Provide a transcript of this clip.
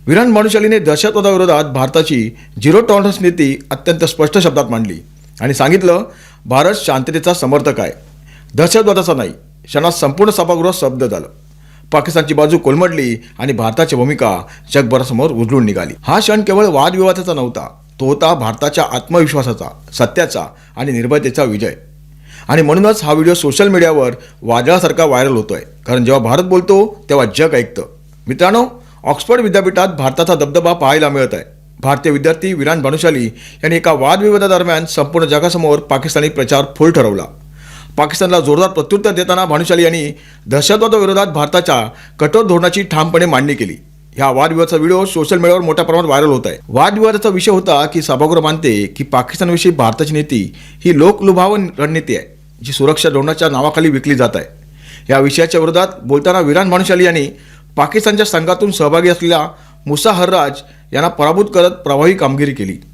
विरान भानुशालीने दहशतवादाविरोधात भारताची zero tolerance नीती अत्यंत स्पष्ट शब्दात मांडली आणि सांगितलं, भारत शांततेचा समर्थक आहे, दहशतवादाचा नाही. क्षणात संपूर्ण सभागृह स्तब्ध झालं. पाकिस्तानची बाजू कोलमडली आणि भारताची भूमिका जगभरासमोर उजळून निघाली. हा क्षण केवळ वादविवादाचा नव्हता, तो होता भारताच्या आत्मविश्वासाचा, सत्याचा आणि निर्भयतेचा विजय. आणि म्हणूनच हा व्हिडिओ सोशल मीडियावर वादळासारखा व्हायरल होतोय. कारण जेव्हा भारत बोलतो तेव्हा जग ऐकतं. मित्रांनो, ऑक्सफर्ड विद्यापीठात भारताचा दबदबा पाहायला मिळत आहे. भारतीय विद्यार्थी विरान भानुशाली यांनी एका वादविवादादरम्यान संपूर्ण जगासमोर पाकिस्तानी प्रचार फोल ठरवला. पाकिस्तानला जोरदार प्रत्युत्तर देताना भानुशाली यांनी दहशतवादाविरोधात भारताच्या कठोर धोरणाची ठामपणे मांडणी केली. ह्या वादविवादाचा व्हिडिओ सोशल मीडियावर मोठ्या प्रमाणात व्हायरल होत आहे. वादविवादाचा विषय होता की सभागृह मानते की पाकिस्तानविषयी भारताची नीती ही लोकलुभावन रणनीती आहे, जी सुरक्षा धोरणाच्या नावाखाली विकली जात आहे. या विषयाच्या विरोधात बोलताना विरान भानुशाली यांनी पाकिस्तानच्या संघातून सहभागी असलेल्या मुसा हर्राज यांना पराभूत करत प्रभावी कामगिरी केली.